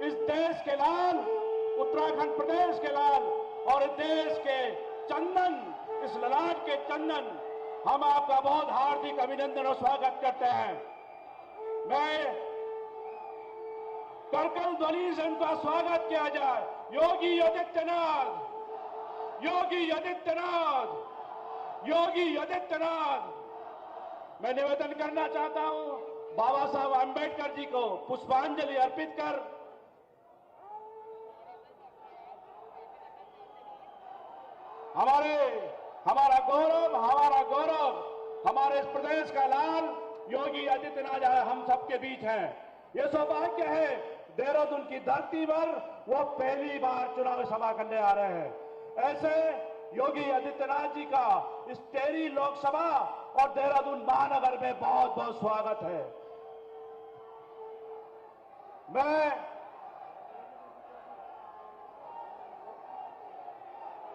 इस देश के लाल, उत्तराखंड प्रदेश के लाल और इस देश के चंदन, इस ललाट के चंदन, हम आपका बहुत हार्दिक अभिनंदन और स्वागत करते हैं। मैं करकल ध्वनि से उनका स्वागत किया जाए। योगी आदित्यनाथ, योगी आदित्यनाथ, योगी आदित्यनाथ। मैं निवेदन करना चाहता हूं बाबा साहब आंबेडकर जी को पुष्पांजलि अर्पित कर हमारा गौरव, हमारे इस प्रदेश का लाल योगी आदित्यनाथ हम सबके बीच है। ये सौभाग्य है, देहरादून की धरती पर वो पहली बार चुनावी सभा करने आ रहे हैं। ऐसे योगी आदित्यनाथ जी का इस टेरी लोकसभा और देहरादून महानगर में बहुत बहुत स्वागत है।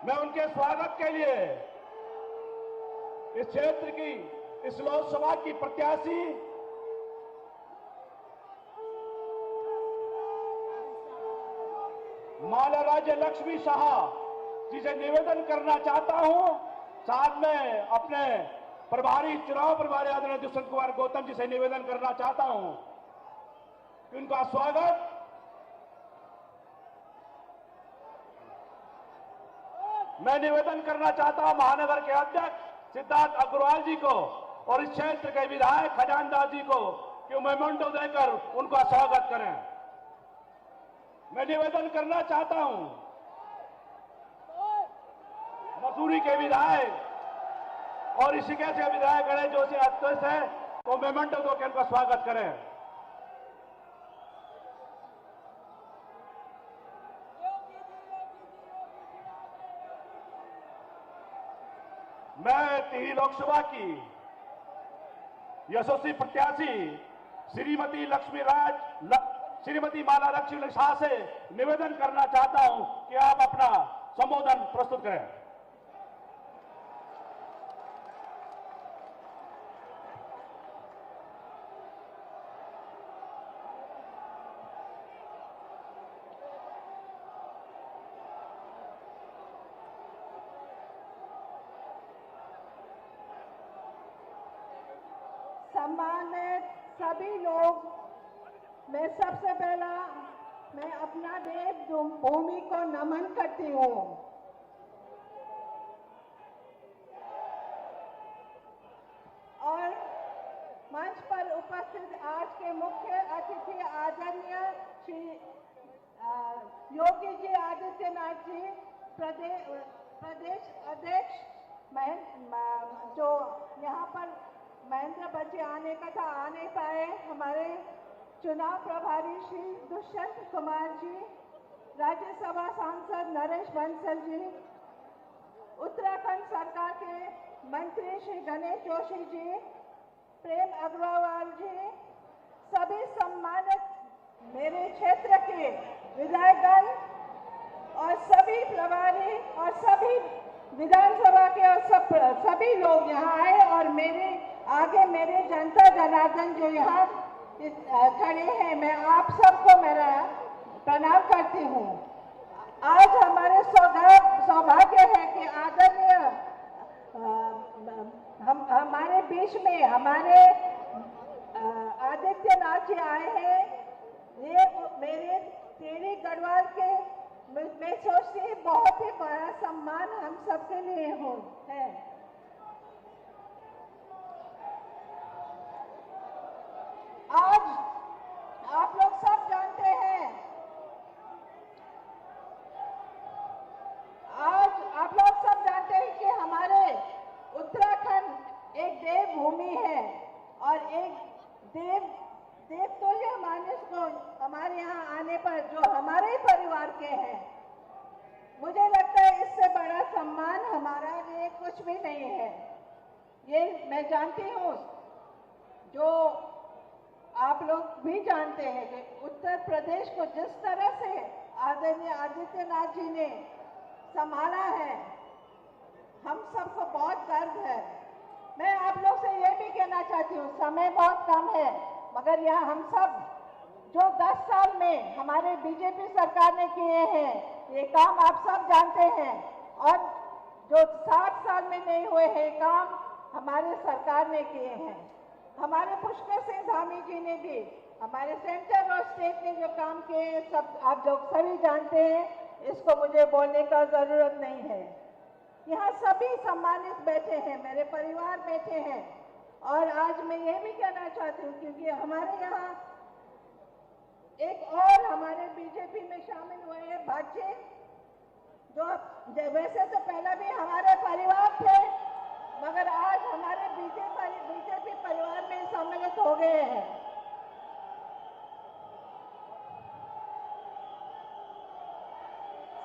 मैं उनके स्वागत के लिए इस क्षेत्र की, इस लोकसभा की प्रत्याशी माला राज्य लक्ष्मी शाह जी से निवेदन करना चाहता हूं। साथ में अपने चुनाव प्रभारी आदरणीय दुष्यंत कुमार गौतम जी से निवेदन करना चाहता हूं कि उनका स्वागत मैं निवेदन करना चाहता हूं महानगर के अध्यक्ष सिद्धार्थ अग्रवाल जी को और इस क्षेत्र के विधायक खजानदास जी को कि मेमोंडो देकर उनका स्वागत करें। मैं निवेदन करना चाहता हूं मसूरी के विधायक और ऋषिकेश के विधायक गणेश जोशी अध्यक्ष है वो मेमोंडो देकर उनका स्वागत करें। मैं टिहरी लोकसभा की यशस्वी प्रत्याशी श्रीमती माला लक्ष्मी शाह से निवेदन करना चाहता हूं कि आप अपना संबोधन प्रस्तुत करें। सम्मानित सभी लोग, मैं सबसे पहला अपना देवभूमि को नमन करती हूँ। और मंच पर उपस्थित आज के मुख्य अतिथि आदरणीय श्री योगी जी आदित्यनाथ जी, प्रदेश अध्यक्ष जो यहाँ पर महेंद्र बच्चे आने का था, आ नहीं पाए, हमारे चुनाव प्रभारी श्री दुष्यंत कुमार जी, राज्यसभा सांसद नरेश बंसल जी, उत्तराखंड सरकार के मंत्री श्री गणेश जोशी जी, प्रेम अग्रवाल जी, सभी सम्मानित मेरे क्षेत्र के विधायकगण और सभी प्रभारी और सभी विधानसभा के और सभी लोग यहाँ आए और मेरे आगे मेरे जनता जनार्दन जो यहाँ खड़े हैं, मैं आप सबको मेरा प्रणाम करती हूँ। आज हमारे सौभाग्य है कि आदरणीय हमारे बीच में हमारे आदित्यनाथ जी आए हैं। ये मेरे टेरी गढ़वाल के मैं सोचती हूँ बहुत ही बड़ा सम्मान हम सबके लिए है। आज आप लोग सब जानते हैं, कि हमारे उत्तराखंड एक देवभूमि है और एक देव तुल्य मानुष को हमारे यहाँ आने पर जो हमारे ही परिवार के हैं, मुझे लगता है इससे बड़ा सम्मान हमारा लिए कुछ भी नहीं है। ये मैं जानती हूँ, जो आप लोग भी जानते हैं कि उत्तर प्रदेश को जिस तरह से आदरणीय आदित्यनाथ जी ने संभाला है, हम सबको बहुत गर्व है। मैं आप लोग से ये भी कहना चाहती हूँ, समय बहुत कम है, मगर यहाँ हम सब जो 10 साल में हमारे बीजेपी सरकार ने किए हैं, ये काम आप सब जानते हैं। और जो 60 साल में नहीं हुए हैं काम हमारे सरकार ने किए हैं। हमारे पुष्कर सिंह धामी जी ने भी, हमारे सेंटर और स्टेट ने जो काम किए सब आप जो सभी जानते हैं, इसको मुझे बोलने का जरूरत नहीं है। यहाँ सभी सम्मानित बैठे हैं, मेरे परिवार बैठे हैं। और आज मैं ये भी कहना चाहती हूँ, क्योंकि हमारे यहाँ एक और हमारे बीजेपी में शामिल हुए हैं भाचे, जो वैसे तो पहले भी हमारे परिवार थे, मगर आज हमारे बीजेपी परिवार में सम्मिलित हो गए हैं।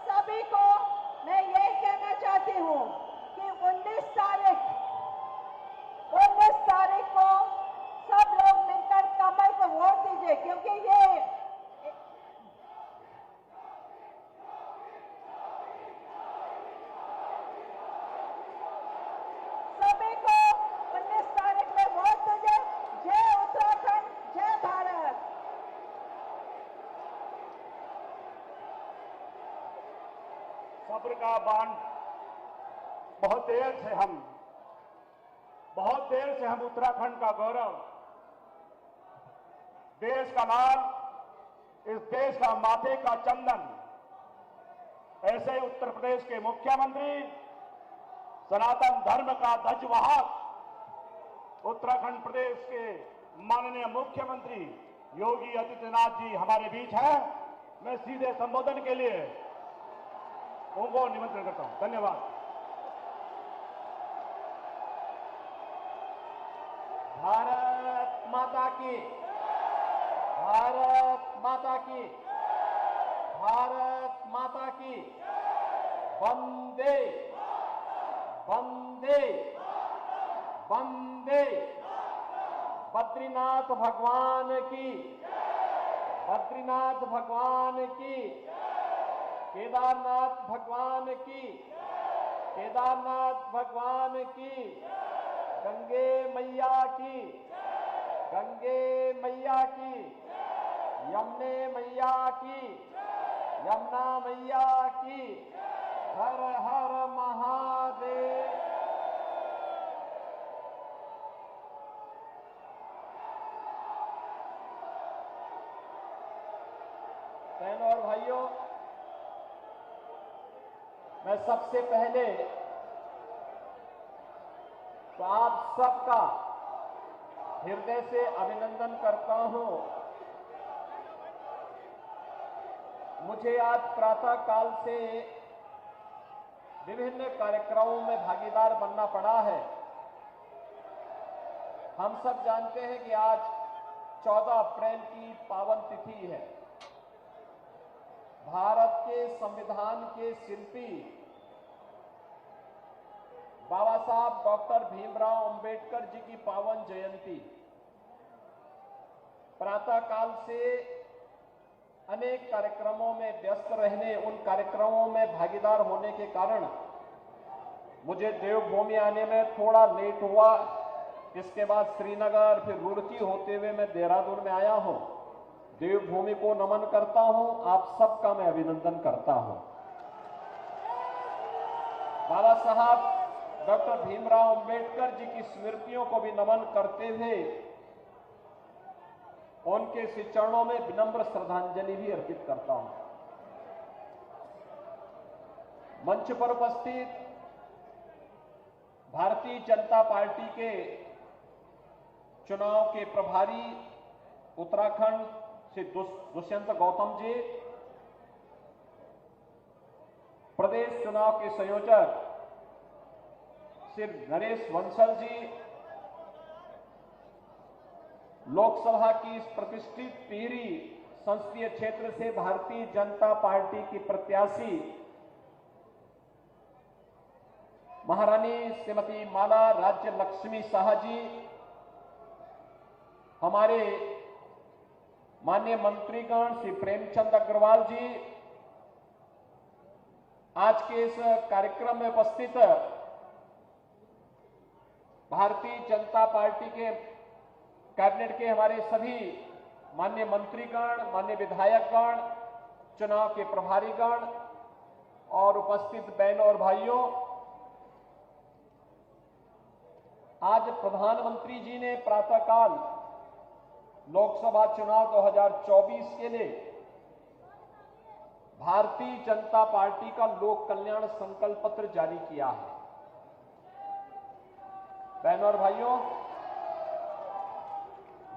सभी को मैं ये कहना चाहती हूँ कि 19 तारीख को सब लोग मिलकर कमल को वोट दीजिए, क्योंकि ये सभी को 19 तारीख में वोट दीजिए। जय उत्तराखंड, जय भारत। सब्र का बांध बहुत देर से हम उत्तराखंड का गौरव, देश का लाल, इस देश का माथे का चंदन, ऐसे ही उत्तर प्रदेश के मुख्यमंत्री, सनातन धर्म का ध्वजवाहक, उत्तराखंड प्रदेश के माननीय मुख्यमंत्री योगी आदित्यनाथ जी हमारे बीच हैं। मैं सीधे संबोधन के लिए उनको निमंत्रण करता हूं। धन्यवाद। भारत माता की, भारत माता की, भारत माता की। वंदे वंदे वंदे। बद्रीनाथ भगवान की, बद्रीनाथ भगवान की, केदारनाथ भगवान की, केदारनाथ भगवान की। गंगे मैया की, गंगे मैया की, यमुने मैया की, यमुना मैया की। हर हर महादेव। बहनों और भाइयों, मैं सबसे पहले तो आप सबका हृदय से अभिनंदन करता हूं। मुझे आज प्रातः काल से विभिन्न कार्यक्रमों में भागीदार बनना पड़ा है। हम सब जानते हैं कि आज 14 अप्रैल की पावन तिथि है। भारत के संविधान के शिल्पी बाबा साहब डॉक्टर भीमराव अंबेडकर जी की पावन जयंती। प्रातः काल से अनेक कार्यक्रमों में व्यस्त रहने, उन कार्यक्रमों में भागीदार होने के कारण मुझे देवभूमि आने में थोड़ा लेट हुआ। इसके बाद श्रीनगर, फिर रुड़की होते हुए मैं देहरादून में आया हूं। देवभूमि को नमन करता हूं, आप सबका मैं अभिनंदन करता हूं। बाबा साहब डॉक्टर भीमराव अंबेडकर जी की स्मृतियों को भी नमन करते हुए उनके श्री चरणों में विनम्र श्रद्धांजलि भी अर्पित करता हूं। मंच पर उपस्थित भारतीय जनता पार्टी के चुनाव के प्रभारी उत्तराखंड श्री दुष्यंत गौतम जी, प्रदेश चुनाव के संयोजक श्री नरेश वंसल जी, लोकसभा की इस प्रतिष्ठित टिहरी संसदीय क्षेत्र से भारतीय जनता पार्टी की प्रत्याशी महारानी श्रीमती माला राज्य लक्ष्मी शाह जी, हमारे माननीय मंत्रीगण श्री प्रेमचंद अग्रवाल जी, आज के इस कार्यक्रम में उपस्थित भारतीय जनता पार्टी के कैबिनेट के हमारे सभी माननीय मंत्रीगण, माननीय विधायकगण, चुनाव के प्रभारीगण और उपस्थित बहनों और भाइयों, आज प्रधानमंत्री जी ने प्रातःकाल लोकसभा चुनाव 2024 के लिए भारतीय जनता पार्टी का लोक कल्याण संकल्प पत्र जारी किया है। बहनों और भाइयों,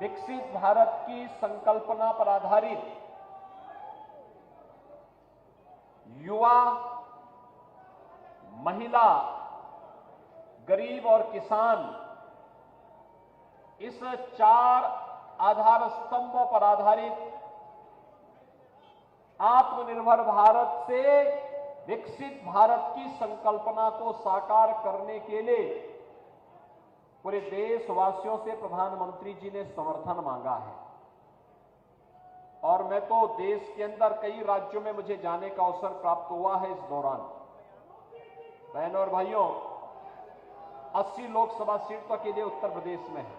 विकसित भारत की संकल्पना पर आधारित युवा, महिला, गरीब और किसान, इस 4 आधार स्तंभों पर आधारित आत्मनिर्भर भारत से विकसित भारत की संकल्पना को साकार करने के लिए पूरे देशवासियों से प्रधानमंत्री जी ने समर्थन मांगा है। और मैं तो देश के अंदर कई राज्यों में मुझे जाने का अवसर प्राप्त हुआ है। इस दौरान बहनों और भाइयों, 80 लोकसभा सीट तो अकेले उत्तर प्रदेश में है।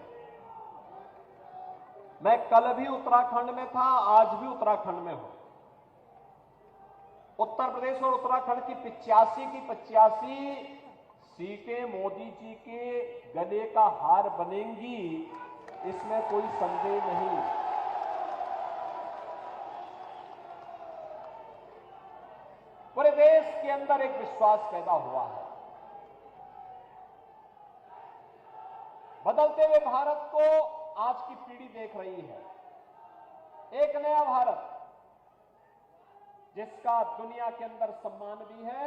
मैं कल भी उत्तराखंड में था, आज भी उत्तराखंड में हूं। उत्तर प्रदेश और उत्तराखंड की 85 की 85 सीटें मोदी जी के गले का हार बनेंगी, इसमें कोई संदेह नहीं। पूरे देश के अंदर एक विश्वास पैदा हुआ है। बदलते हुए भारत को आज की पीढ़ी देख रही है। एक नया भारत जिसका दुनिया के अंदर सम्मान भी है,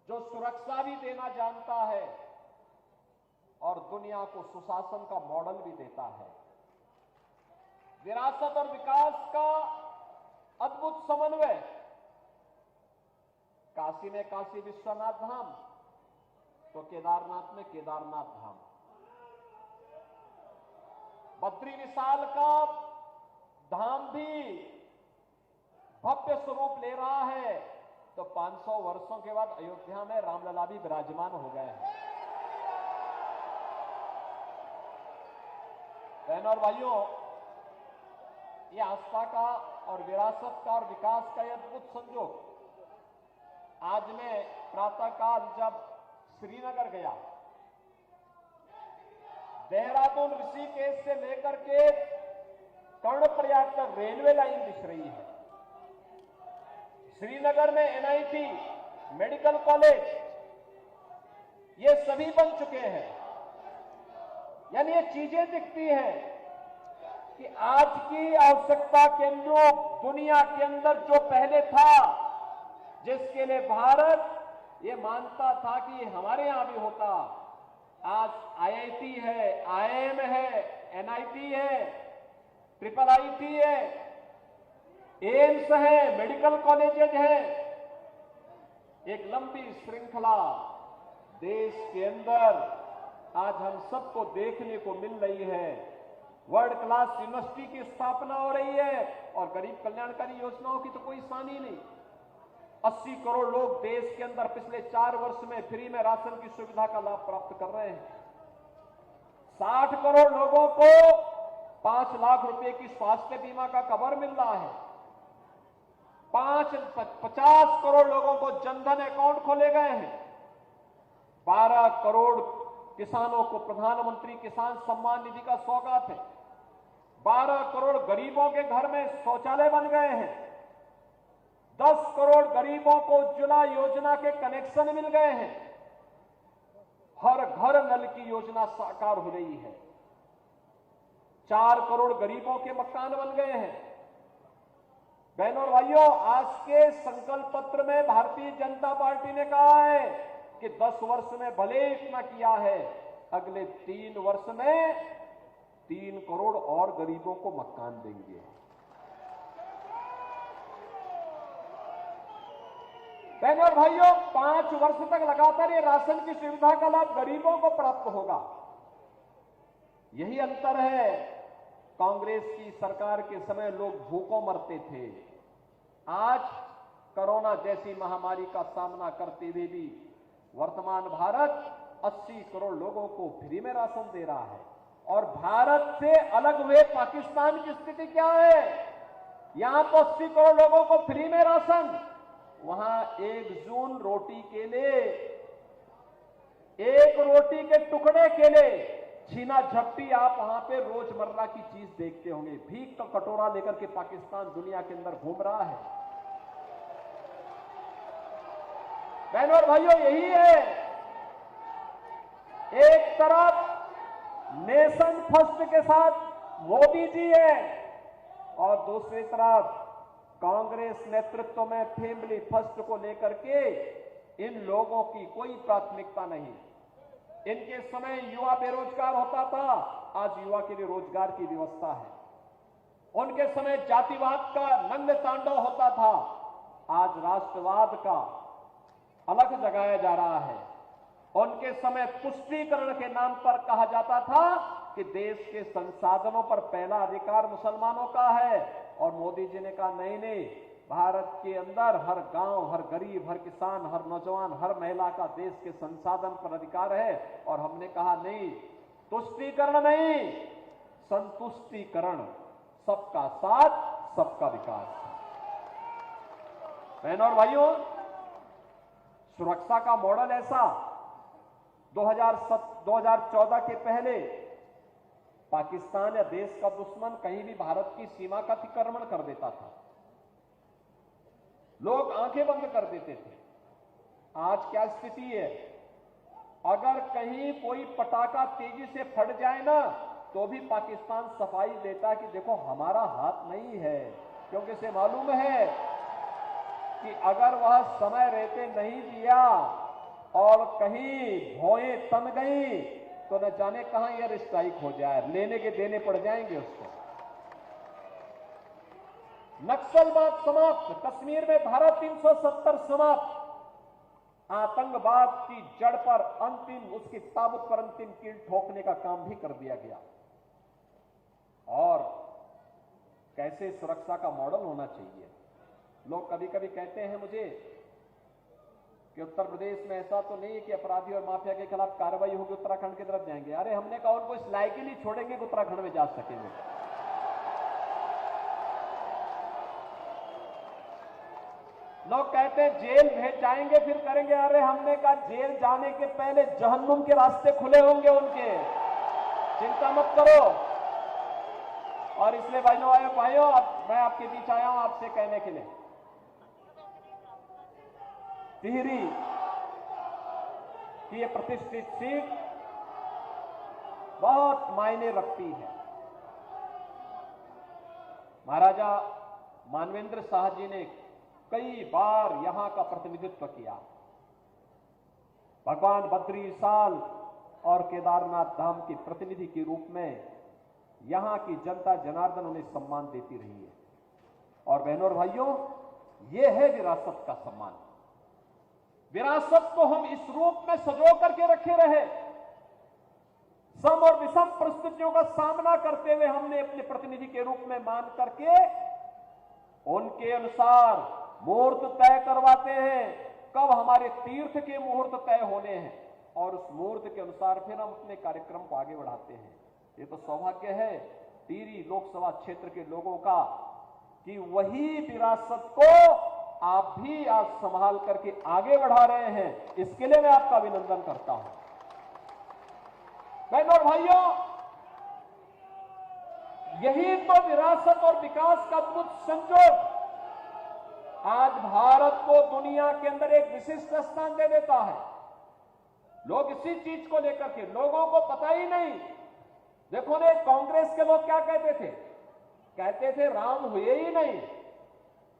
जो सुरक्षा भी देना जानता है और दुनिया को सुशासन का मॉडल भी देता है। विरासत और विकास का अद्भुत समन्वय। काशी में काशी विश्वनाथ धाम तो केदारनाथ में केदारनाथ धाम। बद्री विशाल का धाम भी भव्य स्वरूप ले रहा है, तो 500 वर्षों के बाद अयोध्या में रामलला भी विराजमान हो गए हैं। बहनों और भाइयों, ये आस्था का और विरासत का और विकास का यह अद्भुत संयोग। आज मैं प्रातःकाल जब श्रीनगर गया, देहरादून ऋषिकेश से लेकर के कर्णप्रयाग तक रेलवे लाइन दिख रही है। श्रीनगर में एनआईटी, मेडिकल कॉलेज, ये सभी बन चुके हैं। यानी ये चीजें दिखती हैं कि आज की आवश्यकता के अनुरूप दुनिया के अंदर जो पहले था, जिसके लिए भारत ये मानता था कि हमारे यहां भी होता, आज आईआईटी है, आईआईएम है, एनआईटी है, ट्रिपल आईटी है, एम्स है, मेडिकल कॉलेजेज हैं। एक लंबी श्रृंखला देश के अंदर आज हम सबको देखने को मिल रही है। वर्ल्ड क्लास यूनिवर्सिटी की स्थापना हो रही है और गरीब कल्याणकारी योजनाओं की तो कोई शान ही नहीं। 80 करोड़ लोग देश के अंदर पिछले 4 वर्ष में फ्री में राशन की सुविधा का लाभ प्राप्त कर रहे हैं। 60 करोड़ लोगों को 5 लाख रुपए की स्वास्थ्य बीमा का कवर मिल रहा है। 50 करोड़ लोगों को जनधन अकाउंट खोले गए हैं। 12 करोड़ किसानों को प्रधानमंत्री किसान सम्मान निधि का सौगात है। 12 करोड़ गरीबों के घर में शौचालय बन गए हैं। 10 करोड़ गरीबों को उज्ज्वला योजना के कनेक्शन मिल गए हैं। हर घर नल की योजना साकार हो रही है। 4 करोड़ गरीबों के मकान बन गए हैं। बहनों और भाइयों, आज के संकल्प पत्र में भारतीय जनता पार्टी ने कहा है कि 10 वर्ष में भले इतना किया है, अगले 3 वर्ष में 3 करोड़ और गरीबों को मकान देंगे। बहनों और भाइयों, 5 वर्ष तक लगातार ये राशन की सुविधा का लाभ गरीबों को प्राप्त होगा। यही अंतर है। कांग्रेस की सरकार के समय लोग भूखों मरते थे। आज कोरोना जैसी महामारी का सामना करते हुए भी वर्तमान भारत 80 करोड़ लोगों को फ्री में राशन दे रहा है। और भारत से अलग हुए पाकिस्तान की स्थिति क्या है? यहां तो 80 करोड़ लोगों को फ्री में राशन, वहां 1 जून रोटी के लिए, 1 रोटी के टुकड़े के लिए छीना झपटी आप वहां पे रोजमर्रा की चीज देखते होंगे। भीख का कटोरा लेकर के पाकिस्तान दुनिया के अंदर घूम रहा है। बहनों और भाइयों, यही है, एक तरफ नेशन फर्स्ट के साथ मोदी जी है और दूसरी तरफ कांग्रेस नेतृत्व में फैमिली फर्स्ट को लेकर के इन लोगों की कोई प्राथमिकता नहीं। इनके समय युवा बेरोजगार होता था, आज युवा के लिए रोजगार की व्यवस्था है। उनके समय जातिवाद का नग्न तांडव होता था, आज राष्ट्रवाद का अलग जगाया जा रहा है। उनके समय पुष्टिकरण के नाम पर कहा जाता था कि देश के संसाधनों पर पहला अधिकार मुसलमानों का है, और मोदी जी ने कहा नहीं नहीं, भारत के अंदर हर गांव, हर गरीब, हर किसान, हर नौजवान, हर महिला का देश के संसाधन पर अधिकार है। और हमने कहा नहीं, तुष्टीकरण नहीं, संतुष्टीकरण, सबका साथ, सबका विकास। बहनों और भाइयों, सुरक्षा का मॉडल ऐसा 2014 के पहले पाकिस्तान या देश का दुश्मन कहीं भी भारत की सीमा का अतिक्रमण कर देता था, लोग आंखें बंद कर देते थे। आज क्या स्थिति है? अगर कहीं कोई पटाखा तेजी से फट जाए ना, तो भी पाकिस्तान सफाई देता कि देखो हमारा हाथ नहीं है, क्योंकि इसे मालूम है कि अगर वह समय रहते नहीं दिया और कहीं भौएं तन गई तो न जाने कहां एयर स्ट्राइक हो जाए, लेने के देने पड़ जाएंगे उसको। नक्सलवाद समाप्त, कश्मीर में धारा 370 समाप्त, आतंकवाद की जड़ पर अंतिम, उसकी ताबूत पर अंतिम कील ठोकने का काम भी कर दिया गया। और कैसे सुरक्षा का मॉडल होना चाहिए। लोग कभी कभी कहते हैं मुझे कि उत्तर प्रदेश में ऐसा तो नहीं है कि अपराधी और माफिया के खिलाफ कार्रवाई होगी, उत्तराखंड की तरफ जाएंगे। अरे हमने कहा उनको इस लायक ही नहीं छोड़ेंगे कि उत्तराखंड में जा सकेंगे। लोग कहते हैं जेल भेज जाएंगे फिर करेंगे। अरे हमने कहा जेल जाने के पहले जहन्नुम के रास्ते खुले होंगे उनके, चिंता मत करो। और इसलिए भाइयों, मैं आपके बीच आया हूं आपसे कहने के लिए, टिहरी की ये प्रतिष्ठित सीट बहुत मायने रखती है। महाराजा मानवेंद्र शाह जी ने कई बार यहां का प्रतिनिधित्व किया। भगवान बद्रीशाल और केदारनाथ धाम के प्रतिनिधि के रूप में यहां की जनता जनार्दन उन्हें सम्मान देती रही है। और बहनों और भाइयों, यह है विरासत का सम्मान। विरासत को हम इस रूप में सजो करके रखे रहे। सम और विषम परिस्थितियों का सामना करते हुए हमने अपने प्रतिनिधि के रूप में मान करके उनके अनुसार मुहूर्त तय करवाते हैं, कब हमारे तीर्थ के मुहूर्त तय होने हैं, और उस मुहूर्त के अनुसार फिर हम अपने कार्यक्रम को आगे बढ़ाते हैं। ये तो सौभाग्य है टिहरी लोकसभा क्षेत्र के लोगों का कि वही विरासत को आप भी आज संभाल करके आगे बढ़ा रहे हैं। इसके लिए मैं आपका अभिनंदन करता हूं। बहनों और भाइयों, यही तो विरासत और विकास का अद्भुत संयोग आज भारत को दुनिया के अंदर एक विशिष्ट स्थान दे देता है। लोग इसी चीज को लेकर के, लोगों को पता ही नहीं। देखो ने कांग्रेस के लोग क्या कहते थे? कहते थे राम हुए ही नहीं।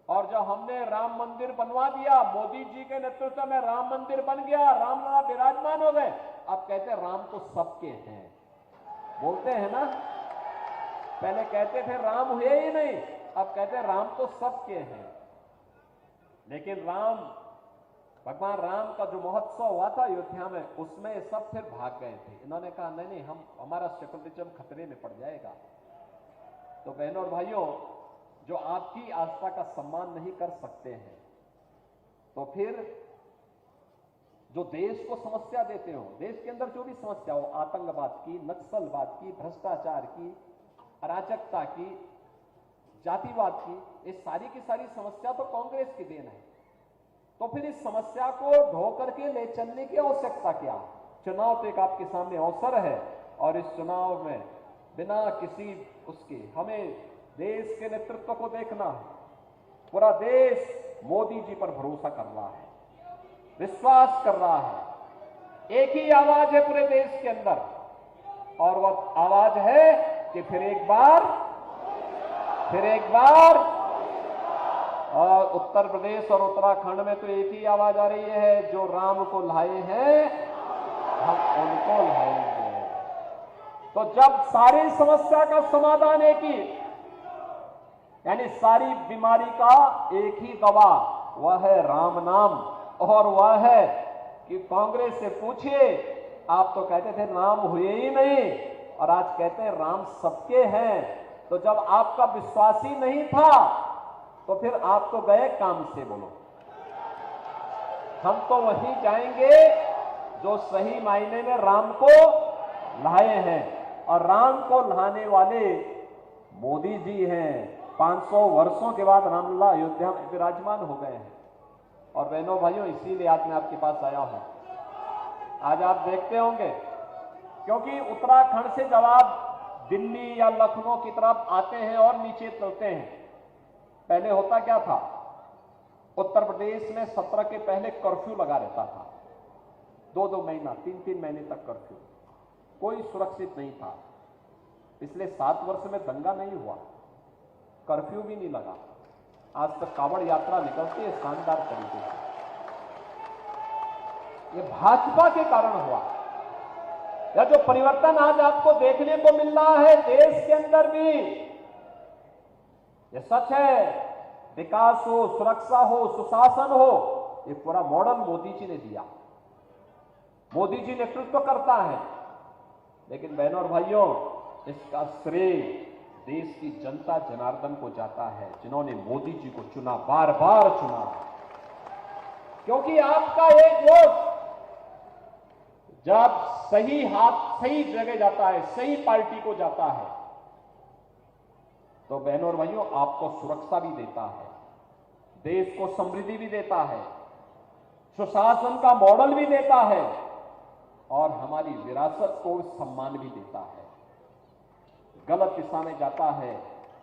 और जब हमने राम मंदिर बनवा दिया, मोदी जी के नेतृत्व में राम मंदिर बन गया, रामलला विराजमान हो गए, अब कहते हैं राम तो सबके हैं। बोलते हैं ना, पहले कहते थे राम हुए ही नहीं, अब कहते हैं राम तो सबके हैं। लेकिन भगवान राम का जो महोत्सव हुआ था अयोध्या में, उसमें सब फिर भाग गए थे। इन्होंने कहा नहीं, हमारा सेकुलरिज्म खतरे में पड़ जाएगा। तो बहनों और भाइयों, जो आपकी आस्था का सम्मान नहीं कर सकते हैं, तो फिर जो देश को समस्या देते हो, देश के अंदर जो भी समस्या हो, आतंकवाद की, नक्सलवाद की, भ्रष्टाचार की, अराजकता की, जातिवाद की, ये सारी की सारी समस्या तो कांग्रेस की देन है। तो फिर इस समस्या को ढो करके ले चलने की आवश्यकता क्या? चुनाव तो एक आपके सामने अवसर है और इस चुनाव में बिना किसी उसके हमें देश के नेतृत्व को देखना है। पूरा देश मोदी जी पर भरोसा कर रहा है, विश्वास कर रहा है। एक ही आवाज है पूरे देश के अंदर और वह आवाज है कि फिर एक बार और उत्तर प्रदेश और उत्तराखंड में तो एक ही आवाज आ रही है, जो राम को लाए हैं हम उनको लाएंगे। तो जब सारी समस्या का समाधान एक ही, यानी सारी बीमारी का एक ही दवा, वह है राम नाम। और वह है कि कांग्रेस से पूछिए, आप तो कहते थे राम हुए ही नहीं और आज कहते हैं राम सबके हैं। तो जब आपका विश्वास ही नहीं था तो फिर आप तो गए काम से। बोलो, हम तो वहीं जाएंगे जो सही मायने में राम को लाए हैं और राम को लाने वाले मोदी जी हैं। 500 वर्षों के बाद रामलला अयोध्या में विराजमान हो गए हैं। और बहनों भाइयों, इसीलिए आज मैं आपके पास आया हूं। आज आप देखते होंगे, क्योंकि उत्तराखंड से जब आप दिल्ली या लखनऊ की तरफ आते हैं और नीचे चलते हैं, पहले होता क्या था, उत्तर प्रदेश में 17 के पहले कर्फ्यू लगा रहता था। 2-2 महीना, 3-3 महीने तक कर्फ्यू, कोई सुरक्षित नहीं था। पिछले 7 वर्ष में दंगा नहीं हुआ, कर्फ्यू भी नहीं लगा। आज तक कांवड़ यात्रा निकलती है शानदार तरीके से। ये भाजपा के कारण हुआ। या जो परिवर्तन आज आपको देखने को मिल रहा है देश के अंदर भी, ये सच है, विकास हो, सुरक्षा हो, सुशासन हो, ये पूरा मॉडल मोदी जी ने दिया। मोदी जी नेतृत्व करता है। लेकिन बहनों और भाइयों, इसका श्रेय देश की जनता जनार्दन को जाता है, जिन्होंने मोदी जी को चुना, बार बार चुना। क्योंकि आपका एक वोट जब सही हाथ सही जगह जाता है, सही पार्टी को जाता है, तो बहनों और भाइयों आपको सुरक्षा भी देता है, देश को समृद्धि भी देता है, सुशासन का मॉडल भी देता है और हमारी विरासत को सम्मान भी देता है। गलत दिशा में जाता है,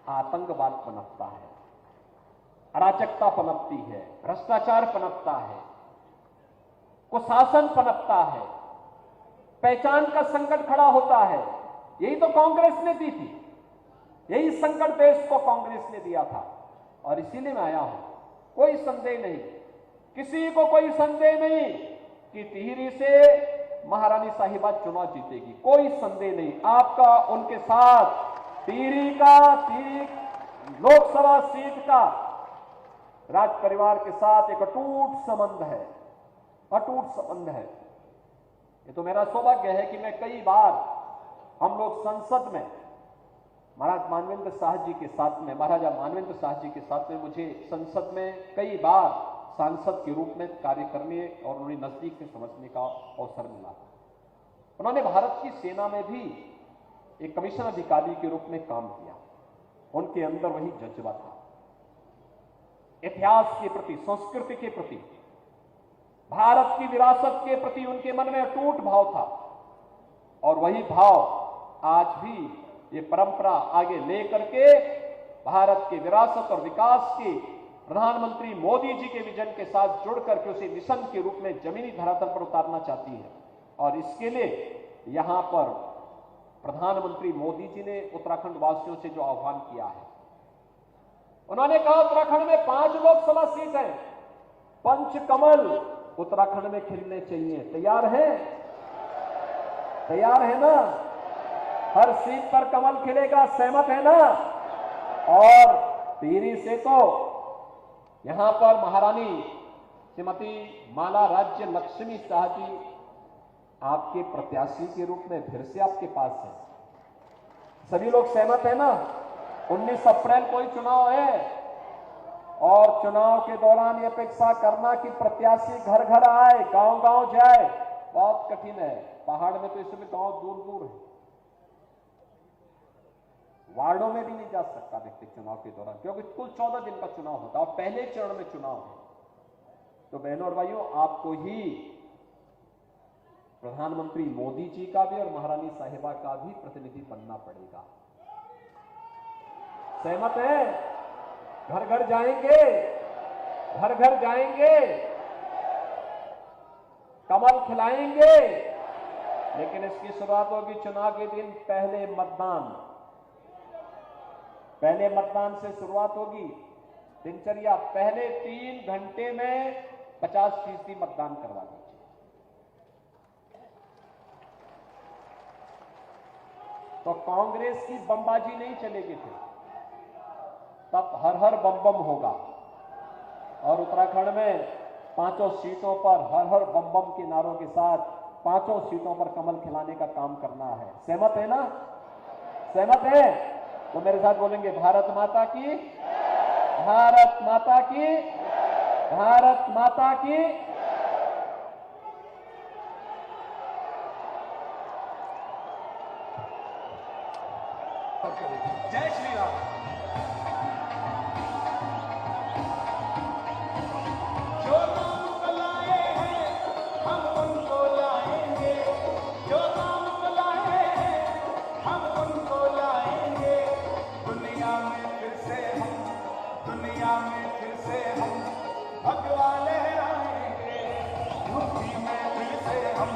आतंकवाद पनपता है, अराजकता पनपती है, भ्रष्टाचार पनपता है, कुशासन पनपता है, पहचान का संकट खड़ा होता है। यही तो कांग्रेस ने दी थी, यही संकट देश को कांग्रेस ने दिया था। और इसीलिए मैं आया हूं। कोई संदेह नहीं, किसी को कोई संदेह नहीं कि टिहरी से महारानी साहिबा चुनाव जीतेगी, कोई संदेह नहीं। आपका उनके साथ टिहरी लोकसभा सीट का राज परिवार के साथ एक अटूट संबंध है, अटूट संबंध है। ये तो मेरा सौभाग्य है कि मैं कई बार हम लोग संसद में महाराजा मानवेंद्र शाह जी के साथ में मुझे संसद में कई बार सांसद के रूप में कार्य करने और उन्हें नजदीक से समझने का अवसर मिला। उन्होंने भारत की सेना में भी एक कमीशन अधिकारी के रूप में काम किया। उनके अंदर वही जज्बा था, इतिहास के प्रति, संस्कृति के प्रति, भारत की विरासत के प्रति उनके मन में अटूट भाव था। और वही भाव आज भी ये परंपरा आगे लेकर के भारत के विरासत और विकास की प्रधानमंत्री मोदी जी के विजन के साथ जुड़ करके उसे मिशन के रूप में जमीनी धरातल पर उतारना चाहती है। और इसके लिए यहां पर प्रधानमंत्री मोदी जी ने उत्तराखंड वासियों से जो आह्वान किया है, उन्होंने कहा उत्तराखंड में 5 लोकसभा सीट है, पंचकमल उत्तराखंड में खिलने चाहिए। तैयार है? तैयार है ना? हर सीट पर कमल खिलेगा, सहमत है ना? और टिहरी से तो यहां पर महारानी श्रीमती माला राज्य लक्ष्मी शाह जी आपके प्रत्याशी के रूप में फिर से आपके पास है। सभी लोग सहमत है ना? 19 अप्रैल को ही चुनाव है और और चुनाव के दौरान ये अपेक्षा करना कि प्रत्याशी घर घर आए, गांव गांव जाए, बहुत कठिन है। पहाड़ में तो इस समय गांव दूर दूर है, वार्डों में भी नहीं जा सकता व्यक्ति चुनाव के दौरान, क्योंकि कुल 14 दिन का चुनाव होता है और पहले चरण में चुनाव है। तो बहनों और भाइयों, आपको ही प्रधानमंत्री मोदी जी का भी और महारानी साहिबा का भी प्रतिनिधि बनना पड़ेगा। सहमत है? घर घर जाएंगे, घर घर जाएंगे, कमल खिलाएंगे, लेकिन इसकी शुरुआत होगी चुनाव के दिन पहले मतदान से शुरुआत होगी। दिनचर्या पहले 3 घंटे में 50% मतदान करवा दीजिए। तो कांग्रेस की बमबाजी नहीं चलेगी फिर, तब हर हर बम बम होगा। और उत्तराखंड में 5 सीटों पर हर हर बम बम के नारों के साथ 5 सीटों पर कमल खिलाने का काम करना है। सहमत है ना? सहमत है? तो मेरे साथ बोलेंगे, भारत माता की, भारत माता की, भारत माता की। जय श्री राम। जो नाम बुलाए हैं हम उनको लाएंगे, जो नाम बुलाए हैं हम उनको लाएंगे। दुनिया में फिर से हम भगवा लहराएंगे, यूपी में फिर से हम